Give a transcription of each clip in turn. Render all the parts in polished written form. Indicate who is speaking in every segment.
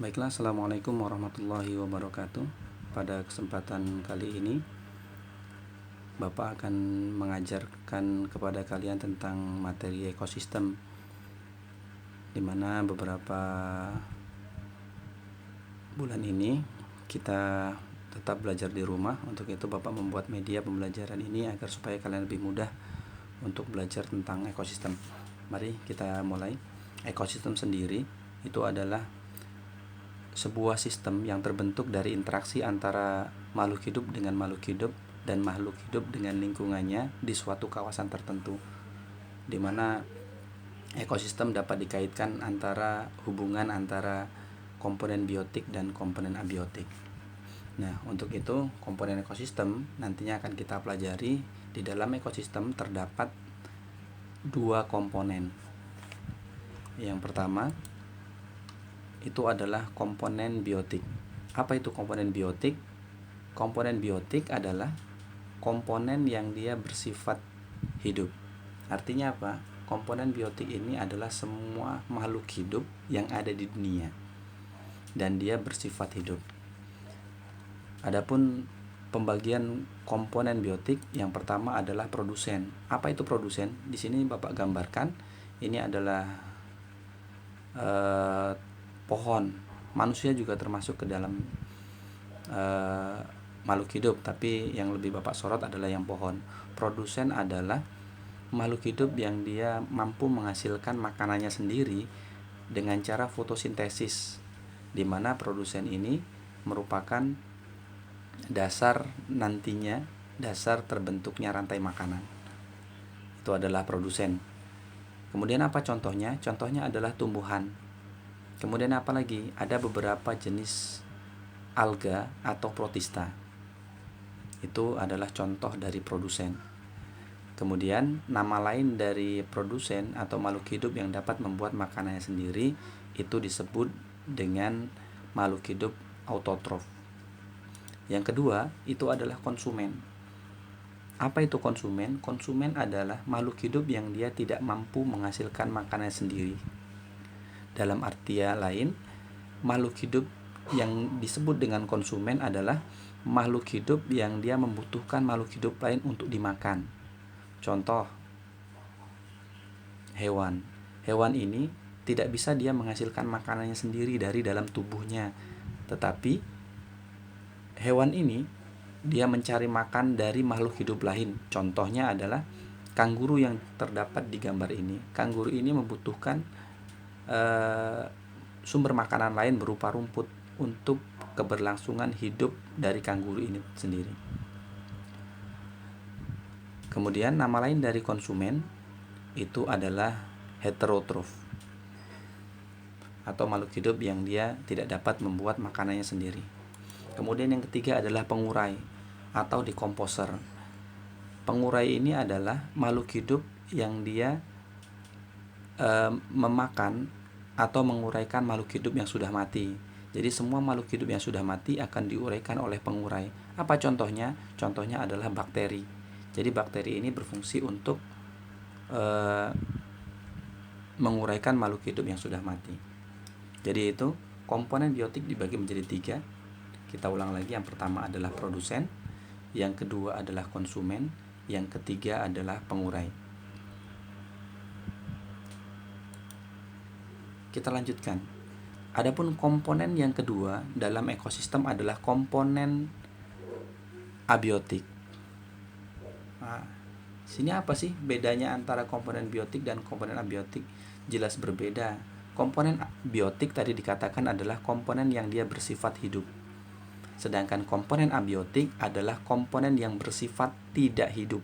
Speaker 1: Baiklah, Assalamualaikum warahmatullahi wabarakatuh. Pada kesempatan kali ini Bapak akan mengajarkan kepada kalian tentang materi ekosistem, di mana beberapa bulan ini kita tetap belajar di rumah. Untuk itu Bapak membuat media pembelajaran ini agar supaya kalian lebih mudah untuk belajar tentang ekosistem. Mari kita mulai. Ekosistem sendiri itu adalah sebuah sistem yang terbentuk dari interaksi antara makhluk hidup dengan makhluk hidup dan makhluk hidup dengan lingkungannya di suatu kawasan tertentu, di mana ekosistem dapat dikaitkan antara hubungan antara komponen biotik dan komponen abiotik. Nah, untuk itu komponen ekosistem nantinya akan kita pelajari. Di dalam ekosistem terdapat dua komponen. Yang pertama itu adalah komponen biotik. Apa itu komponen biotik? Komponen biotik adalah komponen yang dia bersifat hidup. Artinya apa? Komponen biotik ini adalah semua makhluk hidup yang ada di dunia dan dia bersifat hidup. Adapun pembagian komponen biotik, yang pertama adalah produsen. Apa itu produsen? Di sini Bapak gambarkan, ini adalah pohon. Manusia juga termasuk ke dalam makhluk hidup, tapi yang lebih Bapak sorot adalah yang pohon. Produsen adalah makhluk hidup yang dia mampu menghasilkan makanannya sendiri dengan cara fotosintesis, di mana produsen ini merupakan dasar terbentuknya rantai makanan. Itu adalah produsen. Kemudian apa contohnya? Contohnya adalah tumbuhan. Kemudian apa lagi? Ada beberapa jenis alga atau protista. Itu adalah contoh dari produsen. Kemudian nama lain dari produsen atau makhluk hidup yang dapat membuat makanannya sendiri itu disebut dengan makhluk hidup autotrof. Yang kedua itu adalah konsumen. Apa itu konsumen? Konsumen adalah makhluk hidup yang dia tidak mampu menghasilkan makanannya sendiri. Dalam artian lain, makhluk hidup yang disebut dengan konsumen adalah makhluk hidup yang dia membutuhkan makhluk hidup lain untuk dimakan. Contoh, hewan. Hewan ini tidak bisa dia menghasilkan makanannya sendiri dari dalam tubuhnya, tetapi hewan ini dia mencari makan dari makhluk hidup lain. Contohnya adalah kanguru yang terdapat di gambar ini. Kanguru ini membutuhkan sumber makanan lain berupa rumput untuk keberlangsungan hidup dari kanguru ini sendiri. Kemudian nama lain dari konsumen itu adalah heterotrof, atau makhluk hidup yang dia tidak dapat membuat makanannya sendiri. Kemudian yang ketiga adalah pengurai atau decomposer. Pengurai ini adalah makhluk hidup yang dia memakan atau menguraikan makhluk hidup yang sudah mati. Jadi semua makhluk hidup yang sudah mati akan diuraikan oleh pengurai. Apa contohnya? Contohnya adalah bakteri. Jadi bakteri ini berfungsi untuk menguraikan makhluk hidup yang sudah mati. Jadi itu komponen biotik dibagi menjadi 3. Kita ulang lagi. Yang pertama adalah produsen, yang kedua adalah konsumen, yang ketiga adalah pengurai. Kita lanjutkan. Adapun komponen yang kedua dalam ekosistem adalah komponen abiotik. Nah, sini apa sih bedanya antara komponen biotik dan komponen abiotik? Jelas berbeda. Komponen biotik tadi dikatakan adalah komponen yang dia bersifat hidup. Sedangkan komponen abiotik adalah komponen yang bersifat tidak hidup.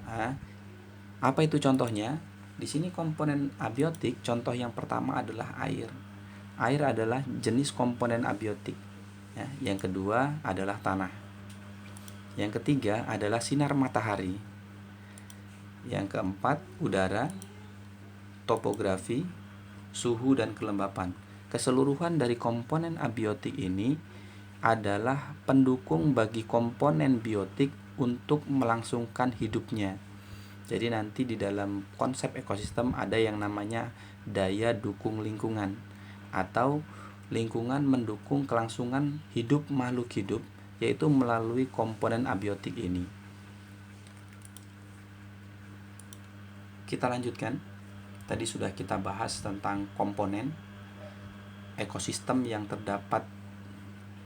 Speaker 1: Nah, apa itu contohnya? Di sini komponen abiotik, contoh yang pertama adalah air. Air adalah jenis komponen abiotik. Ya, yang kedua adalah tanah. Yang ketiga adalah sinar matahari. Yang keempat udara, topografi, suhu dan kelembapan. Keseluruhan dari komponen abiotik ini adalah pendukung bagi komponen biotik untuk melangsungkan hidupnya. Jadi nanti di dalam konsep ekosistem ada yang namanya daya dukung lingkungan. atau lingkungan mendukung kelangsungan hidup makhluk hidup, yaitu melalui komponen abiotik ini. Kita lanjutkan. Tadi sudah kita bahas tentang komponen ekosistem yang terdapat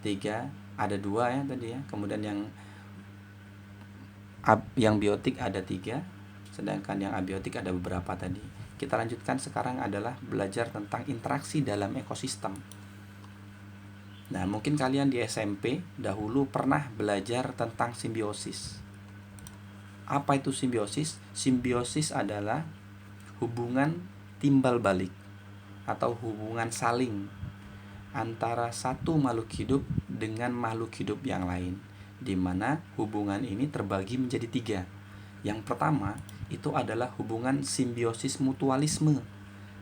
Speaker 1: 3, ada 2 ya tadi ya. Kemudian yang biotik ada 3, sedangkan yang abiotik ada beberapa tadi. Kita lanjutkan sekarang adalah belajar tentang interaksi dalam ekosistem. Nah, mungkin kalian di SMP dahulu pernah belajar tentang simbiosis. Apa itu simbiosis? Simbiosis adalah hubungan timbal balik atau hubungan saling antara satu makhluk hidup dengan makhluk hidup yang lain, di mana hubungan ini terbagi menjadi 3. Yang pertama itu adalah hubungan simbiosis mutualisme,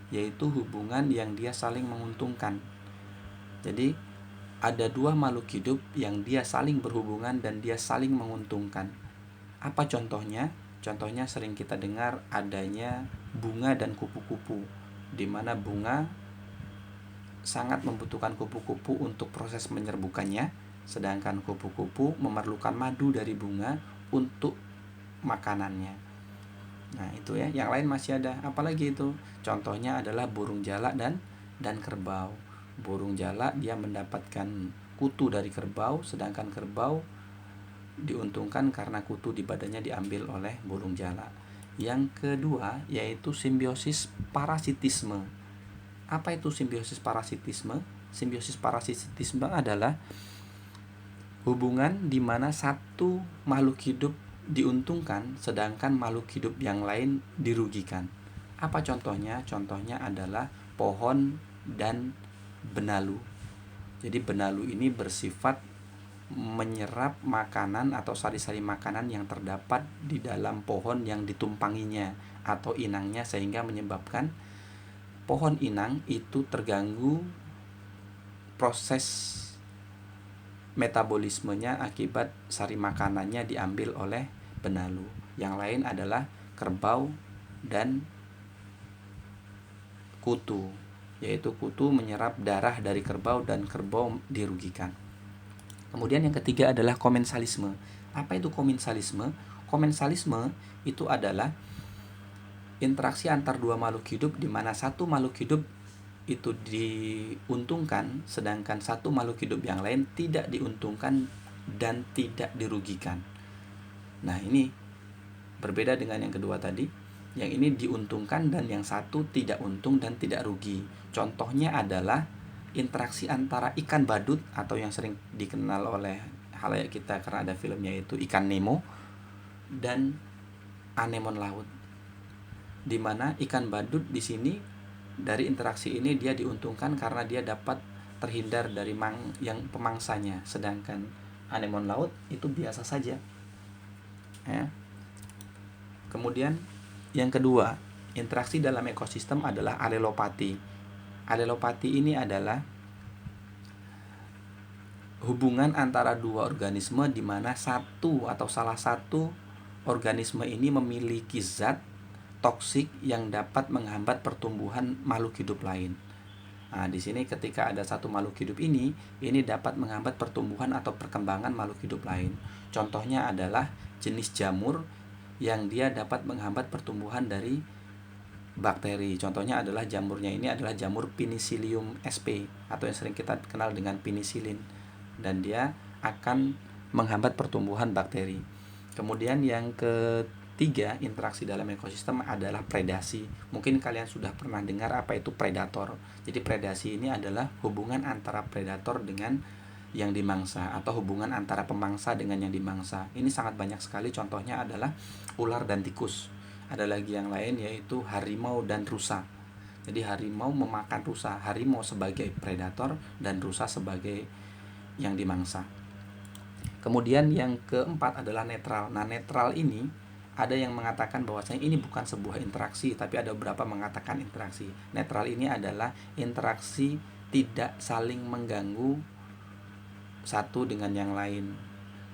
Speaker 1: yaitu hubungan yang dia saling menguntungkan. Jadi ada 2 makhluk hidup yang dia saling berhubungan dan dia saling menguntungkan. Apa contohnya? Contohnya sering kita dengar adanya bunga dan kupu-kupu, di mana bunga sangat membutuhkan kupu-kupu untuk proses menyerbukannya, sedangkan kupu-kupu memerlukan madu dari bunga untuk makanannya. Nah, itu ya. Yang lain masih ada. Apalagi itu? Contohnya adalah burung jalak dan kerbau. Burung jalak dia mendapatkan kutu dari kerbau, sedangkan kerbau diuntungkan karena kutu di badannya diambil oleh burung jalak. Yang kedua yaitu simbiosis parasitisme. Apa itu simbiosis parasitisme? Simbiosis parasitisme adalah hubungan di mana satu makhluk hidup diuntungkan sedangkan makhluk hidup yang lain dirugikan. Apa contohnya? Contohnya adalah pohon dan benalu. Jadi benalu ini bersifat menyerap makanan atau sari-sari makanan yang terdapat di dalam pohon yang ditumpanginya atau inangnya, sehingga menyebabkan pohon inang itu terganggu proses metabolismenya akibat sari makanannya diambil oleh benalu. Yang lain adalah kerbau dan kutu, yaitu kutu menyerap darah dari kerbau dan kerbau dirugikan. Kemudian yang ketiga adalah komensalisme. Apa itu komensalisme? Komensalisme itu adalah interaksi antar 2 makhluk hidup di mana satu makhluk hidup itu diuntungkan sedangkan satu makhluk hidup yang lain tidak diuntungkan dan tidak dirugikan. Nah, ini berbeda dengan yang kedua tadi. Yang ini diuntungkan dan yang satu tidak untung dan tidak rugi. Contohnya adalah interaksi antara ikan badut atau yang sering dikenal oleh khalayak kita karena ada filmnya, yaitu ikan Nemo, dan anemon laut. Di mana ikan badut di sini dari interaksi ini dia diuntungkan karena dia dapat terhindar dari yang pemangsanya, sedangkan anemon laut itu biasa saja. Ya. Kemudian yang kedua, interaksi dalam ekosistem adalah alelopati. Alelopati ini adalah hubungan antara 2 organisme di mana satu atau salah satu organisme ini memiliki zat toksik yang dapat menghambat pertumbuhan makhluk hidup lain. Nah, di sini ketika ada satu makhluk hidup ini dapat menghambat pertumbuhan atau perkembangan makhluk hidup lain. Contohnya adalah jenis jamur yang dia dapat menghambat pertumbuhan dari bakteri. Contohnya adalah jamurnya ini adalah jamur Penicillium sp atau yang sering kita kenal dengan penisilin, dan dia akan menghambat pertumbuhan bakteri. Kemudian yang ketiga interaksi dalam ekosistem adalah predasi. Mungkin kalian sudah pernah dengar apa itu predator. Jadi predasi ini adalah hubungan antara predator dengan yang dimangsa atau hubungan antara pemangsa dengan yang dimangsa. Ini sangat banyak sekali, contohnya adalah ular dan tikus. Ada lagi yang lain yaitu harimau dan rusa. Jadi harimau memakan rusa, harimau sebagai predator dan rusa sebagai yang dimangsa. Kemudian yang keempat adalah netral. Nah, netral ini ada yang mengatakan bahwasanya ini bukan sebuah interaksi, tapi ada beberapa mengatakan interaksi. Netral ini adalah interaksi tidak saling mengganggu satu dengan yang lain,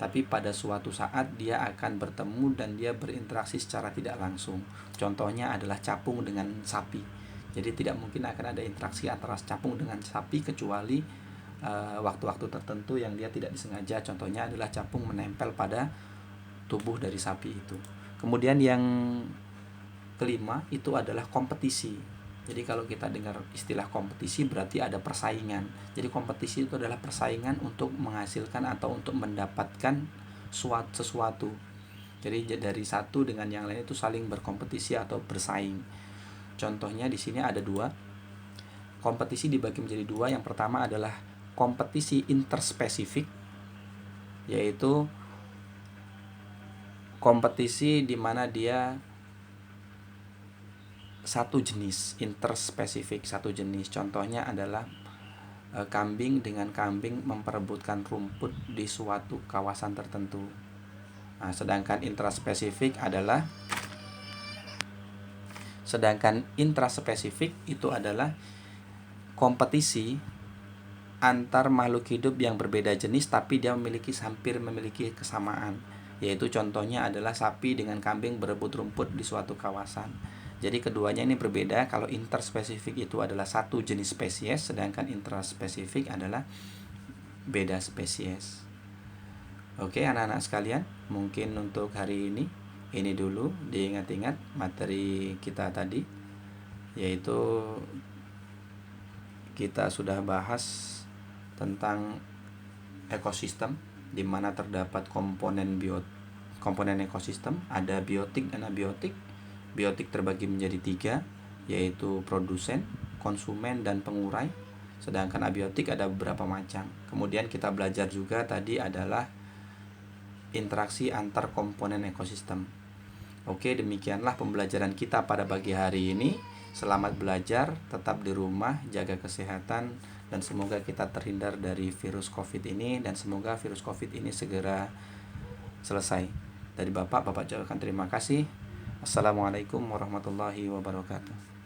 Speaker 1: tapi pada suatu saat dia akan bertemu dan dia berinteraksi secara tidak langsung. Contohnya adalah capung dengan sapi. Jadi tidak mungkin akan ada interaksi antara capung dengan sapi kecuali waktu-waktu tertentu yang dia tidak disengaja. Contohnya adalah capung menempel pada tubuh dari sapi itu. Kemudian yang kelima itu adalah kompetisi. Jadi kalau kita dengar istilah kompetisi berarti ada persaingan. Jadi kompetisi itu adalah persaingan untuk menghasilkan atau untuk mendapatkan sesuatu. Jadi dari satu dengan yang lain itu saling berkompetisi atau bersaing. Contohnya di sini ada dua. Kompetisi dibagi menjadi dua. Yang pertama adalah kompetisi interspesifik, yaitu kompetisi di mana dia satu jenis, interspesifik, satu jenis. Contohnya adalah kambing dengan kambing memperebutkan rumput di suatu kawasan tertentu. Nah, sedangkan intraspesifik itu adalah kompetisi antar makhluk hidup yang berbeda jenis tapi dia hampir memiliki kesamaan. Yaitu contohnya adalah sapi dengan kambing berebut rumput di suatu kawasan. Jadi keduanya ini berbeda. Kalau interspesifik itu adalah satu jenis spesies, sedangkan intraspesifik adalah beda spesies. Oke anak-anak sekalian, mungkin untuk hari ini dulu diingat-ingat materi kita tadi, yaitu kita sudah bahas tentang ekosistem, di mana terdapat komponen ekosistem, ada biotik dan abiotik. Biotik terbagi menjadi 3, yaitu produsen, konsumen, dan pengurai. Sedangkan abiotik ada beberapa macam. Kemudian kita belajar juga tadi adalah interaksi antar komponen ekosistem. Oke, demikianlah pembelajaran kita pada pagi hari ini. Selamat belajar, tetap di rumah, jaga kesehatan, dan semoga kita terhindar dari virus COVID ini, dan semoga virus COVID ini segera selesai. Dari Bapak ucapkan terima kasih. Assalamualaikum warahmatullahi wabarakatuh.